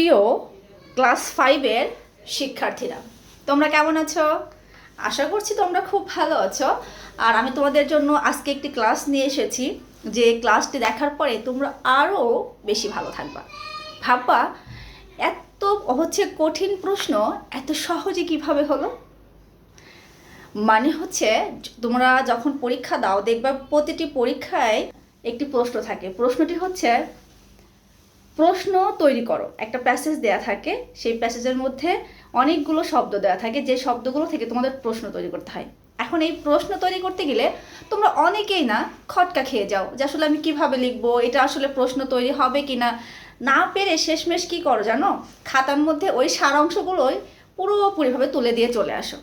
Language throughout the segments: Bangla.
প্রিয় ক্লাস 5-এর শিক্ষার্থীরা, তোমরা কেমন আছো? আশা করছি তোমরা খুব ভালো আছো। আর আমি তোমাদের জন্য আজকে একটি ক্লাস নিয়ে এসেছি, যে ক্লাসটি দেখার পরে তোমরা আরও বেশি ভালো থাকবা। ভাববা এত কঠিন প্রশ্ন এত সহজে কিভাবে হলো। মানে তোমরা যখন পরীক্ষা দাও দেখবা প্রতিটি পরীক্ষায় একটি প্রশ্ন থাকে। প্রশ্নটি হচ্ছে, প্রশ্ন তৈরি করো। একটা প্যাসেজ দেয়া থাকে, সেই প্যাসেজের মধ্যে অনেকগুলো শব্দ দেওয়া থাকে, যে শব্দগুলো থেকে তোমাদের প্রশ্ন তৈরি করতে হয়। এখন এই প্রশ্ন তৈরি করতে গেলে তোমরা অনেকেই না খটকা খেয়ে যাও, যে আসলে আমি কিভাবে লিখবো, এটা আসলে প্রশ্ন তৈরি হবে কি না। না পেরে শেষমেশ কী করো জানো, খাতার মধ্যে ওই সারাংশগুলোই পুরোপুরিভাবে তুলে দিয়ে চলে আসো।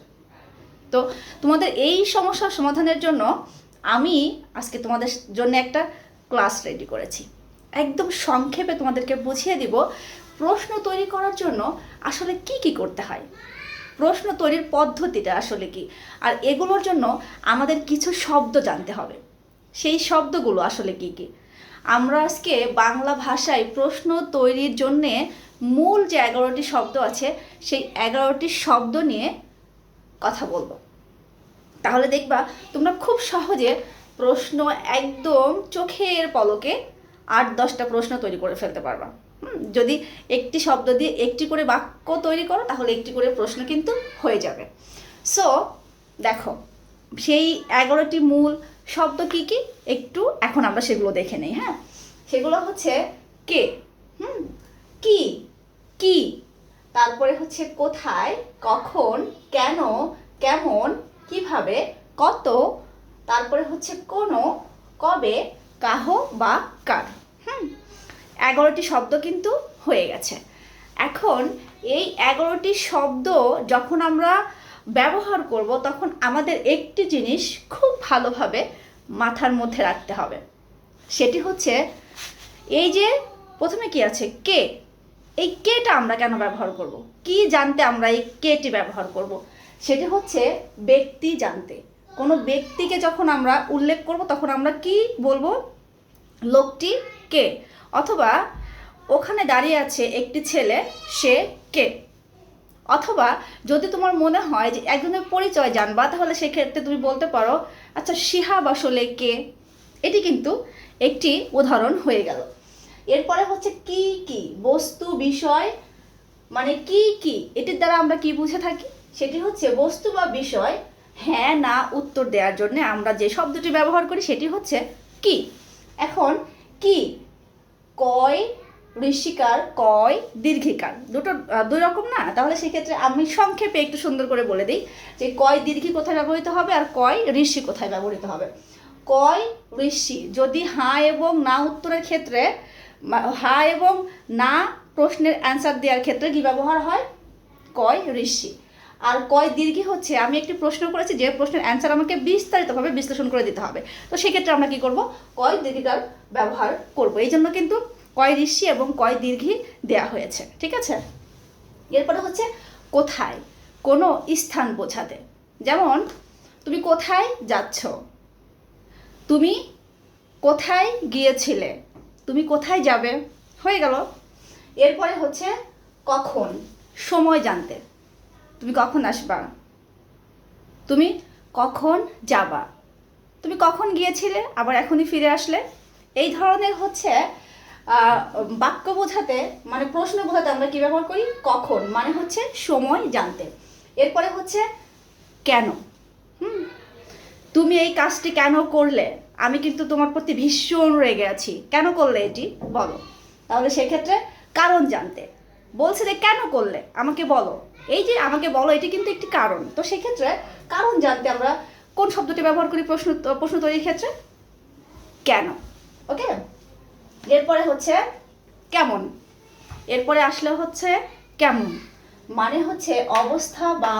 তো তোমাদের এই সমস্যার সমাধানের জন্য আমি আজকে তোমাদের জন্য একটা ক্লাস রেডি করেছি। একদম সংক্ষেপে তোমাদেরকে বুঝিয়ে দিব প্রশ্ন তৈরি করার জন্য আসলে কি করতে হয়, প্রশ্ন তৈরির পদ্ধতিটা আসলে কি, আর এগুলোর জন্য আমাদের কিছু শব্দ জানতে হবে। সেই শব্দগুলো আসলে কি। আমরা আজকে বাংলা ভাষায় প্রশ্ন তৈরির জন্যে মূল যে 11টি শব্দ আছে, সেই 11টি শব্দ নিয়ে কথা বলবো। তাহলে দেখবা তোমরা খুব সহজে প্রশ্ন একদম চোখের পলকে 8-10টা প্রশ্ন তৈরি করে ফেলতে পারবা। যদি একটি শব্দ দিয়ে একটি করে বাক্য তৈরি করো, তাহলে একটি করে প্রশ্ন কিন্তু হয়ে যাবে। সো দেখো, সেই 11টি মূল শব্দ কি একটু এখন আমরা সেগুলো দেখে নেই। হ্যাঁ, সেগুলো হচ্ছে কে, কি, কি, তারপরে হচ্ছে কোথায়, কখন, কেন, কেমন, কিভাবে, কত, তারপরে হচ্ছে কোনো, কবে, কাহ বা কার। 11টি শব্দ কিন্তু হয়ে গেছে। এখন এই 11টি শব্দ যখন আমরা ব্যবহার করব, তখন আমাদের একটি জিনিস খুব ভালোভাবে মাথার মধ্যে রাখতে হবে। সেটি হচ্ছে, এই যে প্রথমে কি আছে, কে। এই কেটা আমরা কেন ব্যবহার করব, কি জানতে আমরা এই কেটি ব্যবহার করব? সেটি হচ্ছে ব্যক্তি জানতে। কোনো ব্যক্তিকে যখন আমরা উল্লেখ করব, তখন আমরা কি বলবো, লোকটি কে, অথবা ওখানে দাঁড়িয়ে আছে একটি ছেলে, সে কে। অথবা যদি তোমার মনে হয় যে একজনের পরিচয় জানবা, তাহলে সেক্ষেত্রে তুমি বলতে পারো, আচ্ছা শিহাব আসলে কে। এটি কিন্তু একটি উদাহরণ হয়ে গেল। এরপরে হচ্ছে কি, বস্তু বিষয়, মানে কি এটির দ্বারা আমরা কি বুঝে থাকি, সেটি হচ্ছে বস্তু বা বিষয় হ্যাঁ না উত্তর দেওয়ার জন্য আমরা যে শব্দটি ব্যবহার করি, সেটি হচ্ছে কি। এখন কি, কয় ঋষিকার, কয় দীর্ঘিকার, দুই রকম না। তাহলে সেক্ষেত্রে আমি সংক্ষেপে একটু সুন্দর করে বলে দিই যে কয় দীর্ঘি কোথায় ব্যবহৃত হবে আর কয় ঋষি কোথায় ব্যবহৃত হবে। কয় ঋষি যদি হ্যাঁ এবং না উত্তরের ক্ষেত্রে, হ্যাঁ এবং না প্রশ্নের অ্যান্সার দেওয়ার ক্ষেত্রে কি ব্যবহার হয়, কয় ঋষি। আর কয় দীর্ঘি হচ্ছে, আমি একটি প্রশ্ন করেছি, যে প্রশ্নের অ্যান্সার আমাকে বিস্তারিতভাবে বিশ্লেষণ করে দিতে হবে, তো সেক্ষেত্রে আমরা কি করব, কয় দীর্ঘিকার ব্যবহার করব। এই জন্য কিন্তু কয় ঋষি এবং কয় দীর্ঘি দেয়া হয়েছে, ঠিক আছে। এরপরে হচ্ছে কোথায়, কোনো স্থান বোঝাতে। যেমন তুমি কোথায় যাচ্ছ, তুমি কোথায় গিয়েছিলে, তুমি কোথায় যাবে, হয়ে গেল। এরপরে হচ্ছে কখন, সময় জানতে। তুমি কখন আসবা, তুমি কখন যাবা, তুমি কখন গিয়েছিলে আবার এখনই ফিরে আসলে। এই ধরনের হচ্ছে বাক্য বোঝাতে, মানে প্রশ্ন বোঝাতে আমরা কি ব্যবহার করি, কখন, মানে হচ্ছে সময় জানতে। এরপরে হচ্ছে কেন, তুমি এই কাজটি কেন করলে, আমি কিন্তু তোমার প্রতি ভীষণ রেগে আছি, কেন করলে এটি বলো। তাহলে সেক্ষেত্রে কারণ জানতে, বলছে যে কেন করলে আমাকে বলো, এই যে আমাকে বলো এটি কিন্তু একটি কারণ। তো সেক্ষেত্রে কারণ জানতে আমরা কোন শব্দটি ব্যবহার করি প্রশ্ন তৈরির ক্ষেত্রে, কেন। ওকে, এরপরে হচ্ছে কেমন, এরপরে আসলে হচ্ছে কেমন, মানে হচ্ছে অবস্থা বা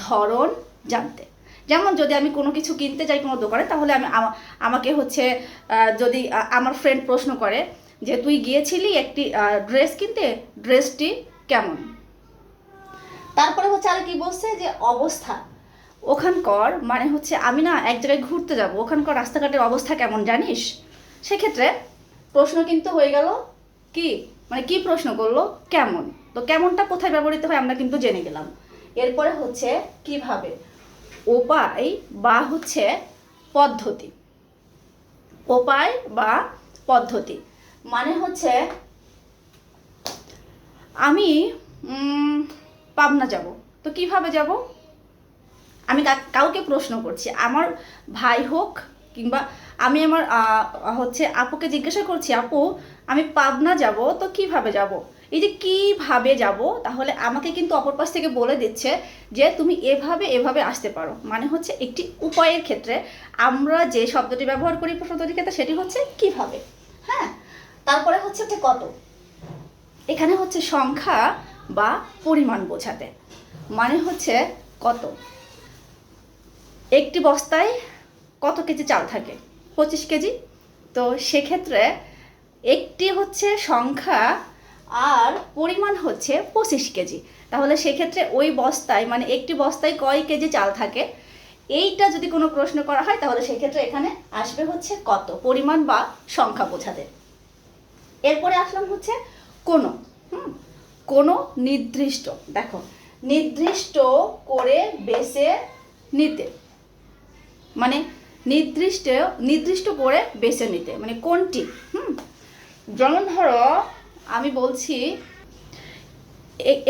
ধরন জানতে। যেমন যদি আমি কোনো কিছু কিনতে যাই কোনো দোকানে, তাহলে আমাকে হচ্ছে যদি আমার ফ্রেন্ড প্রশ্ন করে যে তুই গিয়েছিলি একটি ড্রেস কিনতে, ড্রেসটি কেমন। তারপরে হচ্ছে আর কি বলছে, যে অবস্থা, ওখানকার, মানে হচ্ছে আমি না এক জায়গায় ঘুরতে যাব, ওখানকার রাস্তাঘাটের অবস্থা কেমন জানিস। সেক্ষেত্রে প্রশ্ন কিন্তু হয়ে গেল কি, মানে কি প্রশ্ন করলো, কেমন। তো কেমনটা কোথায় ব্যবহৃত হয় আমরা কিন্তু জেনে গেলাম। এরপরে হচ্ছে কিভাবে, উপায় বা হচ্ছে পদ্ধতি। উপায় বা পদ্ধতি মানে হচ্ছে আমি পাবনা যাব, তো কিভাবে যাব। আমি কাউকে প্রশ্ন করছি, আমার ভাই হোক কিংবা আমি আমার হচ্ছে আপুকে জিজ্ঞাসা করছি, আপু আমি পাবনা যাব, তো কিভাবে যাব। এই যে কিভাবে যাব, তাহলে আমাকে কিন্তু অপর পাশ থেকে বলে দিচ্ছে যে তুমি এভাবে এভাবে আসতে পারো। মানে হচ্ছে একটি উপায়ের ক্ষেত্রে আমরা যে শব্দটি ব্যবহার করি প্রশ্ন তৈরির ক্ষেত্রে সেটি হচ্ছে কিভাবে। হ্যাঁ, তারপরে হচ্ছে কত। এখানে হচ্ছে সংখ্যা বা পরিমাণ বোঝাতে, মানে হচ্ছে কত। একটি বস্তায় কত কেজি চাল থাকে, 25 কেজি। তো সেক্ষেত্রে একটি হচ্ছে সংখ্যা আর পরিমাণ হচ্ছে 25 কেজি। তাহলে সেক্ষেত্রে ওই বস্তায় মানে একটি বস্তায় কয় কেজি চাল থাকে, এইটা যদি কোনো প্রশ্ন করা হয় তাহলে সেক্ষেত্রে এখানে আসবে হচ্ছে কত, পরিমাণ বা সংখ্যা বোঝাতে। এরপরে আসলাম হচ্ছে কোনো। কোনো নির্দিষ্ট, দেখো নির্দিষ্ট করে বেছে নিতে, মানে নির্দিষ্ট করে বেছে নিতে মানে কোনটি। যেমন ধরো আমি বলছি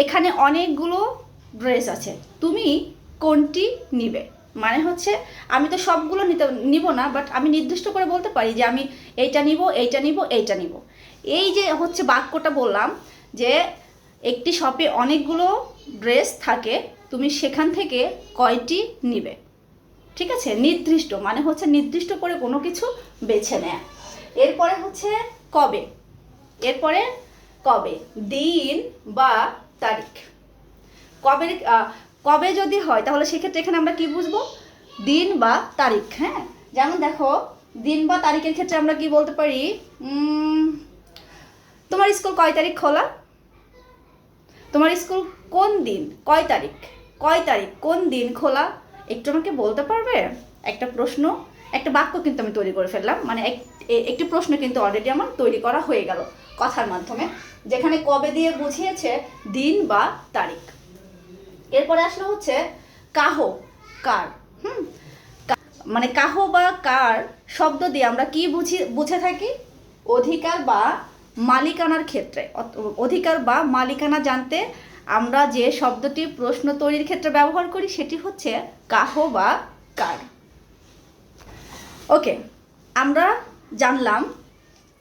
এখানে অনেকগুলো ড্রেস আছে, তুমি কোনটি নিবে। মানে হচ্ছে আমি তো সবগুলো নিব না, বাট আমি নির্দিষ্ট করে বলতে পারি যে আমি এইটা নিব, এইটা নিব, এইটা নিব। এই যে হচ্ছে বাক্যটা বললাম যে একটি শপে অনেকগুলো ড্রেস থাকে, তুমি সেখান থেকে কয়টি নিবে। ঠিক আছে, নির্দিষ্ট মানে হচ্ছে নির্দিষ্ট করে কোনো কিছু বেছে নেয়া। এরপরে হচ্ছে কবে। এরপরে কবে, দিন বা তারিখ। কবে কবে যদি হয় তাহলে সেক্ষেত্রে এখানে আমরা কি বুঝবো, দিন বা তারিখ। হ্যাঁ, যেমন দেখো দিন বা তারিখের ক্ষেত্রে আমরা কি বলতে পারি, তোমার স্কুল কয় তারিখ খোলা, তোমার স্কুল কোন দিন, কয় তারিখ, কয় তারিখ কোন দিন খোলা, একটু আমাকে বলতে পারবে। একটা প্রশ্ন, একটা বাক্য কিন্তু আমি তৈরি করে ফেললাম, মানে একটি প্রশ্ন কিন্তু অলরেডি আমার তৈরি করা হয়ে গেল কথার মাধ্যমে, যেখানে কবে দিয়ে বুঝিয়েছে দিন বা তারিখ। এরপরে আসলে হচ্ছে কাহ, কার। মানে কাহ বা কার শব্দ দিয়ে আমরা কি বুঝে থাকি, অধিকার বা মালিকানার ক্ষেত্রে। অধিকার বা মালিকানা জানতে আমরা যে শব্দটি প্রশ্ন তৈরির ক্ষেত্রে ব্যবহার করি সেটি হচ্ছে কাহ বা কার। ওকে, আমরা জানলাম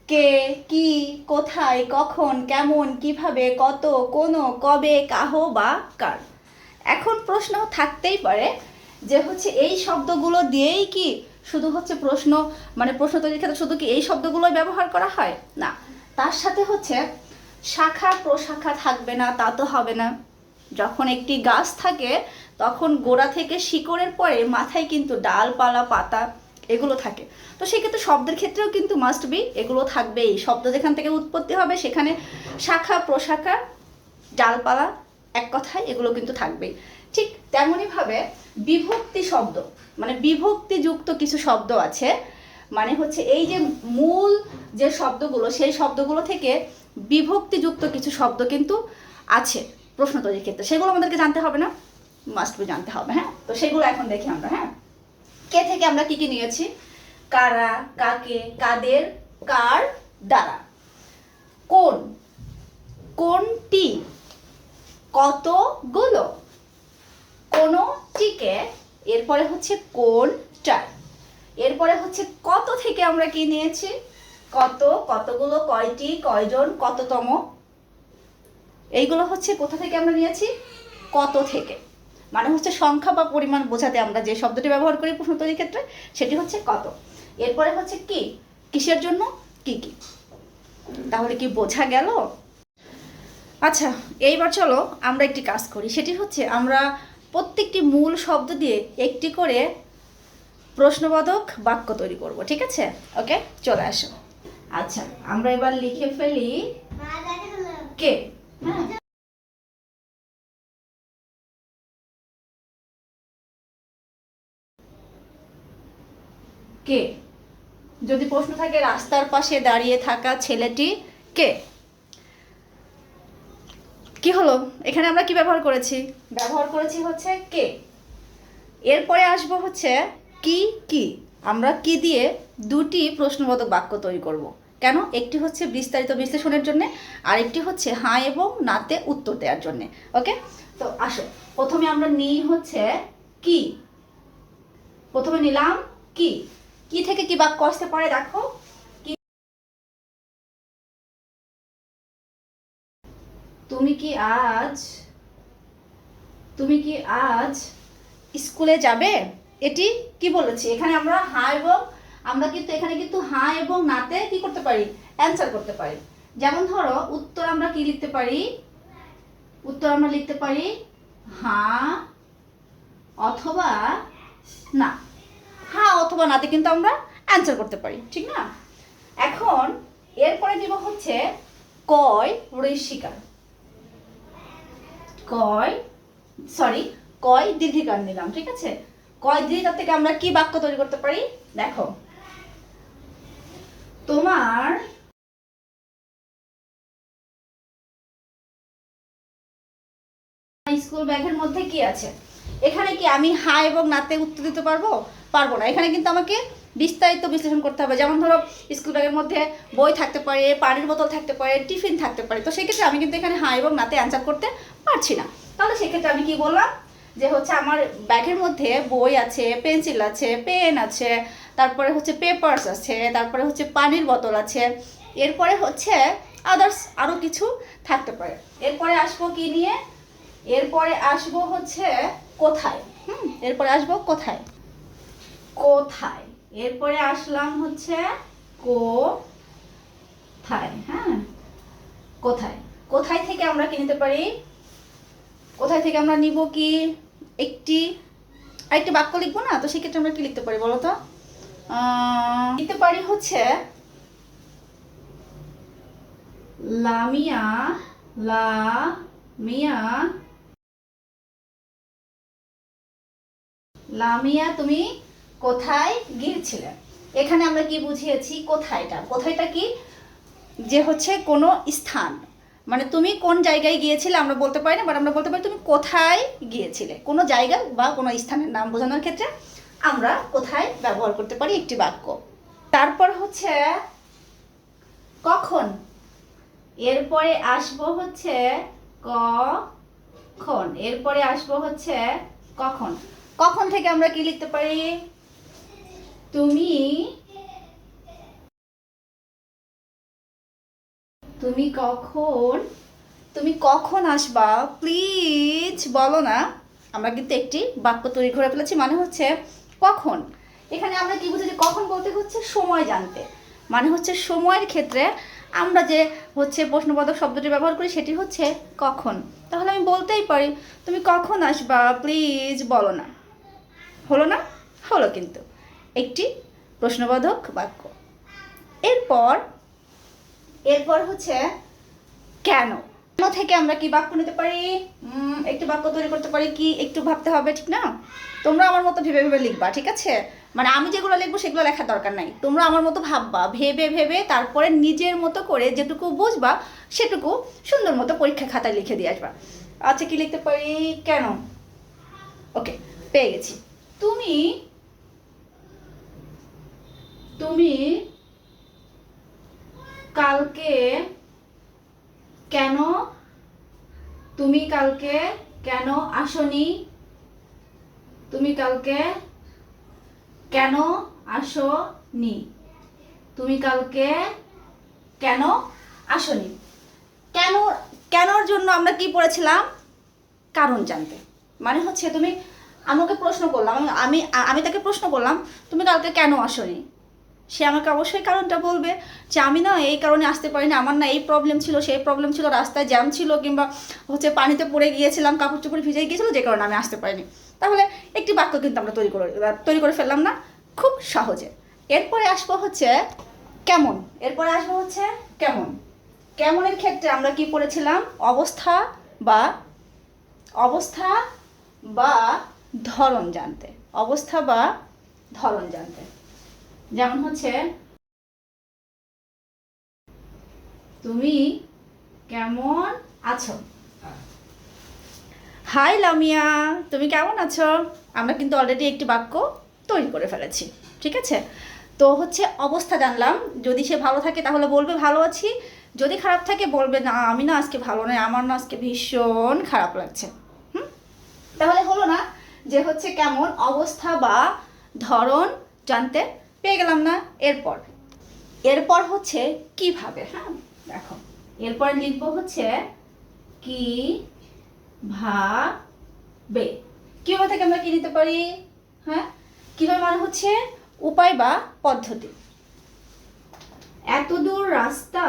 কে, কি, কোথায়, কখন, কেমন, কিভাবে, কত, কোনো, কবে, কাহ বা কার। এখন প্রশ্ন থাকতেই পারে যে হচ্ছে এই শব্দগুলো দিয়েই কি শুধু হচ্ছে প্রশ্ন মানে প্রশ্ন তৈরির ক্ষেত্রে শুধু কি এই শব্দগুলোই ব্যবহার করা হয়, না, তার সাথে হচ্ছে শাখা প্রশাখা থাকবে না তা তো হবে না। যখন একটি গাছ থাকে তখন গোড়া থেকে শিকড়ের পরে মাথায় কিন্তু ডালপালা পাতা এগুলো থাকে। তো সেক্ষেত্রে শব্দের ক্ষেত্রেও কিন্তু মাস্ট বি এগুলো থাকবেই। শব্দ যেখান থেকে উৎপত্তি হবে সেখানে শাখা প্রশাখা ডালপালা এক কথায় এগুলো কিন্তু থাকবেই। ঠিক তেমনইভাবে বিভক্তি শব্দ মানে বিভক্তিযুক্ত কিছু শব্দ আছে, মানে হচ্ছে এই যে মূল যে শব্দগুলো সেই শব্দগুলো থেকে বিভক্তিযুক্ত কিছু শব্দ কিন্তু আছে প্রশ্ন তৈরির ক্ষেত্রে, সেগুলো আমাদেরকে জানতে হবে না, মাস্ট বি জানতে হবে। হ্যাঁ, তো সেগুলো এখন দেখি আমরা। হ্যাঁ, কে থেকে আমরা কি কি নিয়েছি, কারা, কাকে, কাদের, কার, দ্বারা। কোন, কোনটি, কতগুলো, কোনটিকে। এরপরে হচ্ছে কোনটায়। এরপরে হচ্ছে কত থেকে আমরা কি নিয়েছি, কত, কতগুলো, কয়টি, কয়জন, কততম। এইগুলো হচ্ছে কোথা থেকে আমরা নিয়েছি, কত থেকে। মানে হচ্ছে সংখ্যা বা পরিমাণ বোঝাতে আমরা যে শব্দটি ব্যবহার করি প্রশ্ন তৈরির ক্ষেত্রে সেটি হচ্ছে কত। এরপরে হচ্ছে কি, কিসের জন্য, কি কি। তাহলে কি বোঝা গেল। আচ্ছা, এইবার চলো আমরা একটি কাজ করি, সেটি হচ্ছে আমরা প্রত্যেকটি মূল শব্দ দিয়ে একটি করে প্রশ্নবোধক বাক্য তৈরি করব। ঠিক আছে, ওকে, চলে আসো। আচ্ছা, আমরা এবার লিখে ফেলি কে। হ্যাঁ, কে। যদি প্রশ্ন থাকে রাস্তার পাশে দাঁড়িয়ে থাকা ছেলেটি কে। কি হলো, এখানে আমরা কি ব্যবহার করেছি? ব্যবহার করেছি হচ্ছে কে। এরপরে আসবো হচ্ছে কি কি। আমরা কি দিয়ে দুটি প্রশ্নবোধক বাক্য তৈরি করব। কেন? একটি হচ্ছে বিস্তারিত বিশ্লেষণের জন্য, আর একটি হচ্ছে হ্যাঁ এবং নাতে উত্তর দেওয়ার জন্য। ওকে, তো আসো প্রথমে আমরা নিই হচ্ছে কি। প্রথমে নিলাম কি। কি থেকে কি বাক্য আসতে পারে দেখো। তুমি কি আজ স্কুলে যাবে? এটি কি বলেছি? এখানে আমরা হ্যাঁ এবং এখানে কিন্তু হ্যাঁ এবং নাতে কি করতে পারি? অ্যান্সার করতে পারি। যেমন ধরো উত্তর আমরা কি লিখতে পারি? উত্তর আমরা লিখতে পারি হ্যাঁ অথবা না। হ্যাঁ অথবা নাতে কিন্তু আমরা অ্যান্সার করতে পারি, ঠিক না? এখন এরপরে দিব হচ্ছে কয় ঋষিকার। কয় দীর্ঘিকার নিলাম, ঠিক আছে? কয় দীর্ঘিকার থেকে আমরা কি বাক্য তৈরি করতে পারি দেখো। তোমার স্কুল ব্যাগের মধ্যে কি আছে? এখানে কি আমি হ্যাঁ এবং নাতে উত্তর দিতে পারবো না। এখানে কিন্তু আমাকে বিস্তারিত বিশ্লেষণ করতে হবে। যেমন ধরো স্কুল ব্যাগের মধ্যে বই থাকতে পারে, পানির বোতল থাকতে পারে, টিফিন থাকতে পারে। তো সেক্ষেত্রে আমি কিন্তু এখানে হ্যাঁ এবং নাতে অ্যান্সার করতে পারছি না। তাহলে সেক্ষেত্রে আমি কি বললাম যে হচ্ছে আমার ব্যাগের মধ্যে বই আছে, পেন্সিল আছে, পেন আছে, তারপরে হচ্ছে পেপারস আছে, তারপরে হচ্ছে পানির বোতল আছে, এরপরে হচ্ছে আদার্স আরও কিছু থাকতে পারে। এরপরে আসবো কি নিয়ে? এরপরে আসবো হচ্ছে কোথায়। এরপরে আসবো কোথায়। এরপরে আসলাম হচ্ছে কোথায়। হ্যাঁ, কোথায় থেকে আমরা কি নিতে পারি? কোথায় থেকে আমরা নিব কি? আরেকটি বাক্য লিখবো না? তো সেক্ষেত্রে আমরা কি লিখতে পারি বলো তো? লিখতে পারি হচ্ছে লামিয়া তুমি কোথায় গিয়েছিলে? এখানে আমরা কি বুঝিয়েছি? কোথায়টা কি? যে হচ্ছে কোনো স্থান, মানে তুমি কোন জায়গায় গিয়েছিলে আমরা বলতে পারি না, বাট আমরা বলতে পারি তুমি কোথায় গিয়েছিলে। কোনো জায়গা বা কোনো স্থানের নাম বোঝানোর ক্ষেত্রে আমরা কোথায় ব্যবহার করতে পারি একটি বাক্য। তারপর হচ্ছে কখন। এরপরে আসবো হচ্ছে কখন। এরপরে আসবো হচ্ছে কখন। কখন থেকে আমরা কি লিখতে পারি? তুমি কখন আসবা? প্লিজ বলো না। আমরা কিন্তু একটি বাক্য তৈরি করে ফেলেছি, মানে হচ্ছে কখন। এখানে আমরা কি বুঝি? যে কখন বলতে হচ্ছে সময় জানতে, মানে হচ্ছে সময়ের ক্ষেত্রে আমরা যে হচ্ছে প্রশ্নবোধক শব্দটি ব্যবহার করি সেটি হচ্ছে কখন। তাহলে আমি বলতেই পারি তুমি কখন আসবা? প্লিজ বলো না। হলো না? হলো কিন্তু একটি প্রশ্নবোধক বাক্য। এরপর হচ্ছে কেন থেকে আমরা কি বাক্য নিতে পারি? একটু বাক্য তৈরি করতে পারি কি? একটু ভাবতে হবে, ঠিক না? তোমরা আমার মতো ভেবে ভেবে লিখবা, ঠিক আছে? মানে আমি যেগুলো লিখবো সেগুলো লেখার দরকার নাই। তোমরা আমার মতো ভাববা, ভেবে ভেবে তারপরে নিজের মতো করে যেটুকু বুঝবা সেটুকু সুন্দর মতো পরীক্ষা খাতায় লিখে দিয়ে আসবা। আচ্ছা, কি লিখতে পারি? কেন। ওকে, পেয়ে গেছি। তুমি কালকে কেন আসোনি? তুমি কালকে কেন আসোনি? কেনর জন্য আমরা কি পড়েছিলাম? কারণ জানতে। মানে হচ্ছে তুমি আমাকে প্রশ্ন করলাম, আমি তাকে প্রশ্ন করলাম তুমি কালকে কেন আসোনি? সে আমাকে অবশ্যই কারণটা বলবে যে আমি না এই কারণে আসতে পারিনি, আমার না এই প্রবলেম ছিল, সেই প্রবলেম ছিল, রাস্তায় জ্যাম ছিল, কিংবা হচ্ছে পানিতে পড়ে গিয়েছিলাম, কাপড় চোপড় ভিজে গিয়েছিল, যে কারণে আমি আসতে পারিনি। তাহলে একটি বাক্য কিন্তু আমরা তৈরি করে ফেললাম না খুব সহজে। এরপরে আসবো হচ্ছে কেমন। কেমনের ক্ষেত্রে আমরা কি পড়েছিলাম? অবস্থা বা ধরন জানতে। যেমন হচ্ছে তুমি কেমন আছো? হাই লামিয়া, তুমি কেমন আছো? আমরা কিন্তু অলরেডি একটি বাক্য তৈরি করে ফেলেছি, ঠিক আছে? তো হচ্ছে অবস্থা জানলাম, যদি সে ভালো থাকে তাহলে বলবে ভালো আছি, যদি খারাপ থাকে বলবে না আমি না আজকে ভালো নয়, আমার না আজকে ভীষণ খারাপ লাগছে। তাহলে হলো না যে হচ্ছে কেমন অবস্থা বা ধরন জানতে পেয়ে গেলাম না? এরপর হচ্ছে কিভাবে। হ্যাঁ দেখো, এরপর লিখবো হচ্ছে কি ভাবে। কিভাবে থেকে আমরা কি নিতে পারি? হ্যাঁ, কিভাবে মানে হচ্ছে উপায় বা পদ্ধতি। এত দূর রাস্তা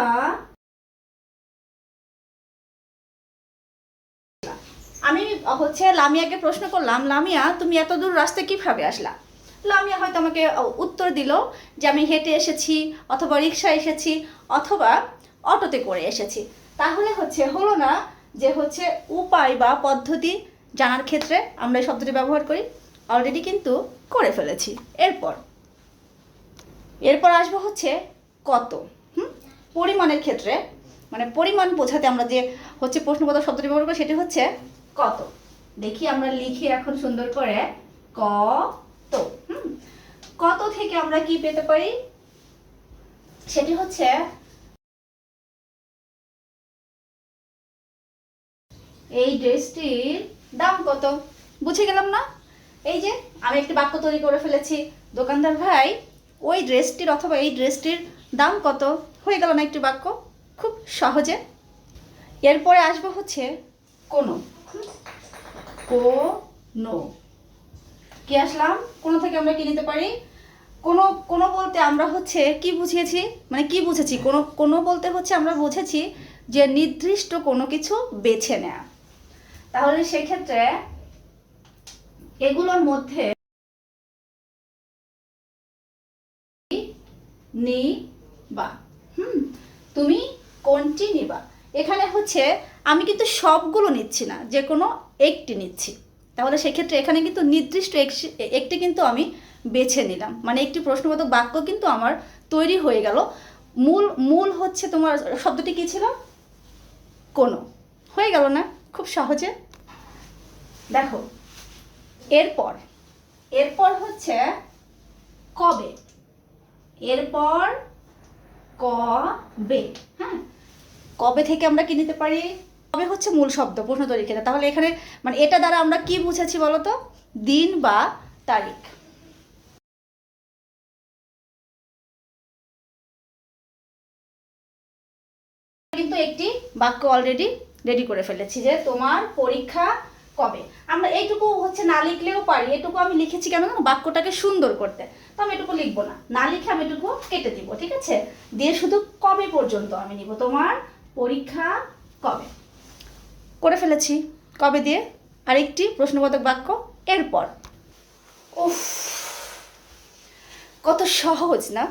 আমি হচ্ছে লামিয়াকে প্রশ্ন করলাম, লামিয়া তুমি এত দূর রাস্তা কিভাবে আসলা? লামিয়া হয়তো আমাকে উত্তর দিল যে আমি হেঁটে এসেছি, অথবা রিক্সা এসেছি, অথবা অটোতে করে এসেছি। তাহলে হচ্ছে হলো না যে হচ্ছে উপায় বা পদ্ধতি জানার ক্ষেত্রে আমরা এই শব্দটি ব্যবহার করি, অলরেডি কিন্তু করে ফেলেছি। এরপর আসবো হচ্ছে কত। পরিমাণের ক্ষেত্রে, মানে পরিমাণ বোঝাতে আমরা যে হচ্ছে প্রশ্নবোধক শব্দটি ব্যবহার করি সেটি হচ্ছে কত। দেখি আমরা লিখি এখন সুন্দর করে, কত। কত থেকে আমরা কি পেতে পারি? সেটি হচ্ছে এই ড্রেসটির দাম কত। বুঝে গেলাম না? এই যে আমি একটি বাক্য তৈরি করে ফেলেছি, দোকানদার ভাই ওই ড্রেসটির অথবা এই ড্রেসটির দাম কত। হয়ে গেল না একটি বাক্য, খুব সহজে। এরপরে আসবো হচ্ছে কোনো। কোনো কি আসলাম? কোনো থেকে আমরা কি নিতে পারি? কোনো কোনো বলতে আমরা হচ্ছে কি বুঝিয়েছি, মানে কি বুঝেছি? কোনো কোনো বলতে হচ্ছে আমরা বুঝেছি যে নির্দিষ্ট কোনো কিছু বেছে নেয়া। তাহলে সেক্ষেত্রে এগুলোর মধ্যে নিবা। তুমি কোনটি নিবা? এখানে হচ্ছে আমি কিন্তু সবগুলো নিচ্ছি না, যে কোনো একটি নিচ্ছি। তাহলে সেক্ষেত্রে এখানে কিন্তু নির্দিষ্ট একটি কিন্তু আমি বেছে নিলাম, মানে একটি প্রশ্নবোধক বাক্য কিন্তু আমার তৈরি হয়ে গেল। মূল হচ্ছে তোমার শব্দটি কি ছিল? কোনো। হয়ে গেল না খুব সহজে? দেখো এরপর হচ্ছে কবে। এরপর কবে। হ্যাঁ, কবে থেকে আমরা কি নিতে পারি? কবে হচ্ছে মূল শব্দ প্রশ্ন তৈরির ক্ষেত্রে। তাহলে এখানে মানে এটা দ্বারা আমরা কি বুঝেছি বলতো? দিন বা তারিখ। কিন্তু একটি বাক্য অলরেডি রেডি করে ফেলেছি যে তোমার পরীক্ষা কবে। আমরা এইটুকু হচ্ছে না লিখলেও পারি, এটুকু আমি লিখেছি কেন জানো? বাক্যটাকে সুন্দর করতে। তো আমি এটুকু লিখবো না, না লিখে আমি এটুকু কেটে দিব, ঠিক আছে? দিয়ে শুধু কবে পর্যন্ত আমি নিব, তোমার পরীক্ষা কবে। করে ফেলেছি কবে দিয়ে আরেকটি প্রশ্নবোধক বাক্য। এরপর উফ, কত সহজ না?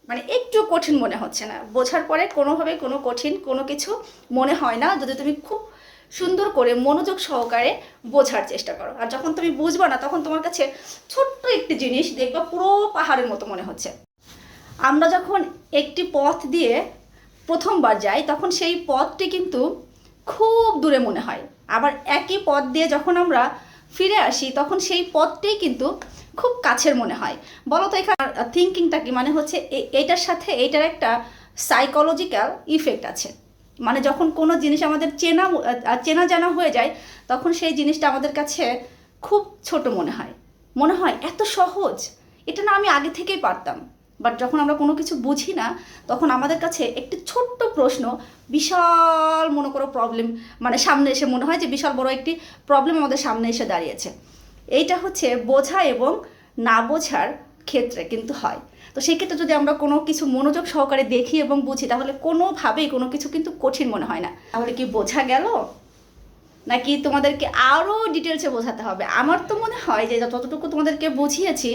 মানে একটু কঠিন মনে হচ্ছে না, বোঝার পরে কোনোভাবে কোনো কঠিন কোনো কিছু মনে হয় না যদি তুমি খুব সুন্দর করে মনোযোগ সহকারে বোঝার চেষ্টা করো। আর যখন তুমি বুঝবা না তখন তোমার কাছে ছোট্ট একটি জিনিস দেখবা পুরো পাহাড়ের মতো মনে হচ্ছে। আমরা যখন একটি পথ দিয়ে প্রথমবার যাই তখন সেই পথটি কিন্তু খুব দূরে মনে হয়, আবার একই পথ দিয়ে যখন আমরা ফিরে আসি তখন সেই পথটাই কিন্তু খুব কাছের মনে হয়। বলো তো এখানে থিঙ্কিংটা কি? মানে হচ্ছে এইটার সাথে এইটার একটা সাইকোলজিক্যাল ইফেক্ট আছে। মানে যখন কোনো জিনিস আমাদের চেনা জানা হয়ে যায় তখন সেই জিনিসটা আমাদের কাছে খুব ছোট মনে হয় এত সহজ, এটা না আমি আগে থেকেই পারতাম। বাট যখন আমরা কোনো কিছু বুঝি না তখন আমাদের কাছে একটি ছোট্ট প্রশ্ন বিশাল মনে করো প্রবলেম, মানে সামনে এসে মনে হয় যে বিশাল বড় একটি প্রবলেম আমাদের সামনে এসে দাঁড়িয়েছে। এইটা হচ্ছে বোঝা এবং না বোঝার ক্ষেত্রে কিন্তু হয়। তো সেই ক্ষেত্রে যদি আমরা কোনো কিছু মনোযোগ সহকারে দেখি এবং বুঝি তাহলে কোনোভাবেই কোনো কিছু কিন্তু কঠিন মনে হয় না। তাহলে কি বোঝা গেল, নাকি তোমাদেরকে আরও ডিটেলসে বোঝাতে হবে? আমার তো মনে হয় যে যতটুকু তোমাদেরকে বুঝিয়েছি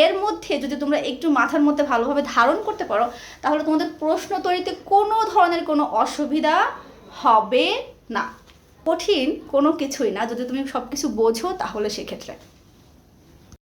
এর মধ্যে যদি তোমরা একটু মাথার মধ্যে ভালোভাবে ধারণ করতে পারো তাহলে তোমাদের প্রশ্ন তৈরিতে কোনো ধরনের কোনো অসুবিধা হবে না। কঠিন কোনো কিছুই না যদি তুমি সব কিছু বোঝো তাহলে সেক্ষেত্রে।